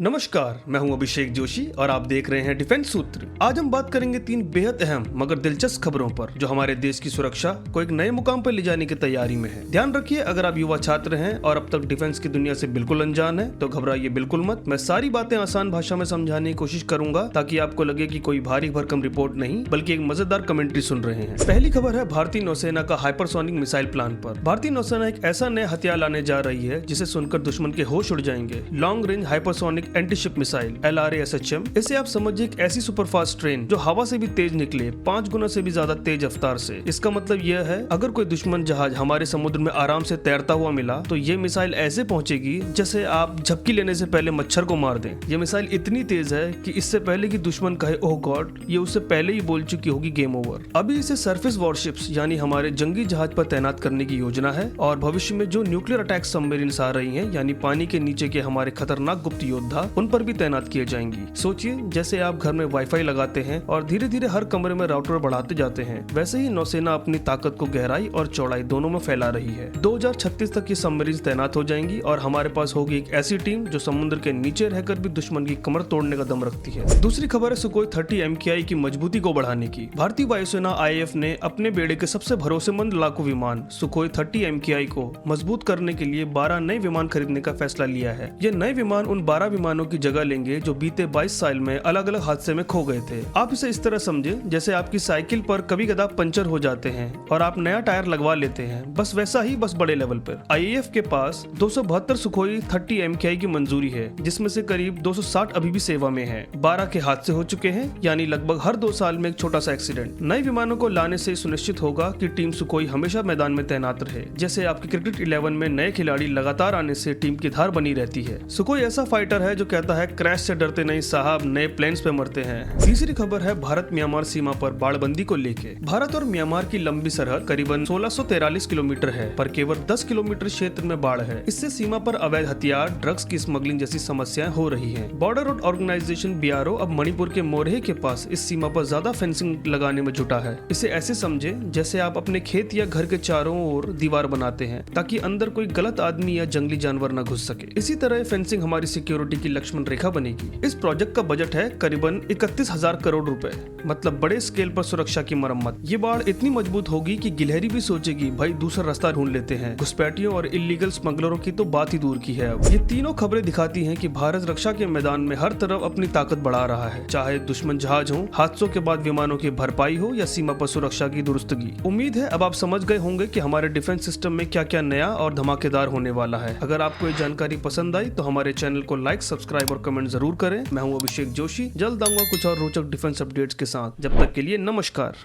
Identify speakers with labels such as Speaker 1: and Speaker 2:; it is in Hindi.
Speaker 1: नमस्कार, मैं हूं अभिषेक जोशी और आप देख रहे हैं डिफेंस सूत्र। आज हम बात करेंगे 3 बेहद अहम मगर दिलचस्प खबरों पर जो हमारे देश की सुरक्षा को एक नए मुकाम पर ले जाने की तैयारी में है। ध्यान रखिए, अगर आप युवा छात्र हैं और अब तक डिफेंस की दुनिया से बिल्कुल अनजान है तो घबराइए बिल्कुल मत। मैं सारी बातें आसान भाषा में समझाने की कोशिश करूंगा ताकि आपको लगे कि कोई भारी भरकम रिपोर्ट नहीं बल्कि एक मजेदार कमेंट्री सुन रहे हैं। पहली खबर है भारतीय नौसेना का हाइपरसोनिक मिसाइल प्लान पर। भारतीय नौसेना एक ऐसा नया हथियार लाने जा रही है जिसे सुनकर दुश्मन के होश उड़ जाएंगे। Long range hypersonic antiship missile LRASHM। इसे आप समझिए एक ऐसी सुपरफास्ट ट्रेन जो हवा से भी तेज निकले, 5 गुना से भी ज्यादा तेज रफ्तार से। इसका मतलब यह है, अगर कोई दुश्मन जहाज हमारे समुद्र में आराम से तैरता हुआ मिला तो ये मिसाइल ऐसे पहुंचेगी जैसे आप झपकी लेने से पहले मच्छर को मार दें। ये मिसाइल इतनी तेज है कि इससे पहले कि दुश्मन कहे ओह गॉड, ये उससे पहले ही बोल चुकी होगी गेम ओवर। अभी इसे सरफेस वॉरशिप्स यानी हमारे जंगी जहाज पर तैनात करने की योजना है और भविष्य में जो न्यूक्लियर अटैक सबमरीन्स आ रही हैं यानी पानी के नीचे के हमारे खतरनाक गुप्त योद्धा, उन पर भी तैनात किए जाएंगी। सोचिए, जैसे आप घर में वाईफाई लगाते हैं और धीरे धीरे हर कमरे में राउटर बढ़ाते जाते हैं, वैसे ही नौसेना अपनी ताकत को गहराई और चौड़ाई दोनों में फैला रही है। 2036 तक ये सबमरीन्स तैनात हो जाएंगी और हमारे पास होगी एक ऐसी टीम जो समुद्र के नीचे रहकर भी दुश्मन की कमर तोड़ने का दम रखती है। दूसरी खबर है सुखोई 30 MKI की मजबूती को बढ़ाने की। भारतीय वायुसेना IAF ने अपने बेड़े के सबसे भरोसेमंद लड़ाकू विमान सुखोई 30 MKI को मजबूत करने के लिए 12 नए विमान खरीदने का फैसला लिया है। ये नए विमान उन 12 विमानों की जगह लेंगे जो बीते 22 साल में अलग अलग हादसे में खो गए थे। आप इसे इस तरह समझे जैसे आपकी साइकिल पर कभी कदा पंचर हो जाते हैं और आप नया टायर लगवा लेते हैं, बस वैसा ही, बस बड़े लेवल पर। IAF के पास 272 सुखोई 30 MKI की मंजूरी है, जिसमें से करीब 260 अभी भी सेवा में है। 12 के हादसे हो चुके हैं, यानी लगभग हर 2 साल में एक छोटा सा एक्सीडेंट। नए विमानों को लाने से सुनिश्चित होगा कि टीम सुखोई हमेशा मैदान में तैनात रहे। जैसे आपकी क्रिकेट 11 में नए खिलाड़ी लगातार आने से टीम की धार बनी रहती है। सुखोई ऐसा फाइटर है जो कहता है क्रैश से डरते नहीं साहब, नए प्लेन्स पे मरते हैं। तीसरी खबर है भारत म्यांमार सीमा पर बाड़बंदी को लेके। भारत और म्यांमार की लंबी सरहद करीबन 1643 किलोमीटर है, पर केवल 10 किलोमीटर क्षेत्र में बाढ़ है। इससे सीमा पर अवैध हथियार, ड्रग्स की स्मगलिंग जैसी समस्याएं हो रही हैं। बॉर्डर रोड ऑर्गेनाइजेशन BRO अब मणिपुर के मोरहे के पास इस सीमा पर ज्यादा फेंसिंग लगाने में जुटा है। इसे ऐसे समझे जैसे आप अपने खेत या घर के चारों ओर दीवार बनाते हैं ताकि अंदर कोई गलत आदमी या जंगली जानवर न घुस सके। इसी तरह फेंसिंग हमारी सिक्योरिटी की लक्ष्मण रेखा बनेगी। इस प्रोजेक्ट का बजट है करीबन 31,000 करोड़ रुपए, मतलब बड़े स्केल पर सुरक्षा की मरम्मत। ये बाढ़ इतनी मजबूत होगी कि गिलहरी भी सोचेगी भाई दूसरा रास्ता ढूंढ लेते हैं। घुसपैठियों और इलीगल स्मगलरों की तो बात ही दूर की है। अब ये तीनों खबरें दिखाती हैं कि भारत रक्षा के मैदान में हर तरफ अपनी ताकत बढ़ा रहा है, चाहे दुश्मन जहाज हो, हादसों के बाद विमानों की भरपाई हो या सीमा पर सुरक्षा की दुरुस्तगी। उम्मीद है अब आप समझ गए होंगे कि हमारे डिफेंस सिस्टम में क्या क्या नया और धमाकेदार होने वाला है। अगर आपको ये जानकारी पसंद आई तो हमारे चैनल को लाइक, सब्सक्राइब और कमेंट जरूर करें। मैं हूं अभिषेक जोशी, जल्द आऊंगा कुछ और रोचक डिफेंस अपडेट्स के साथ। जब तक के लिए नमस्कार।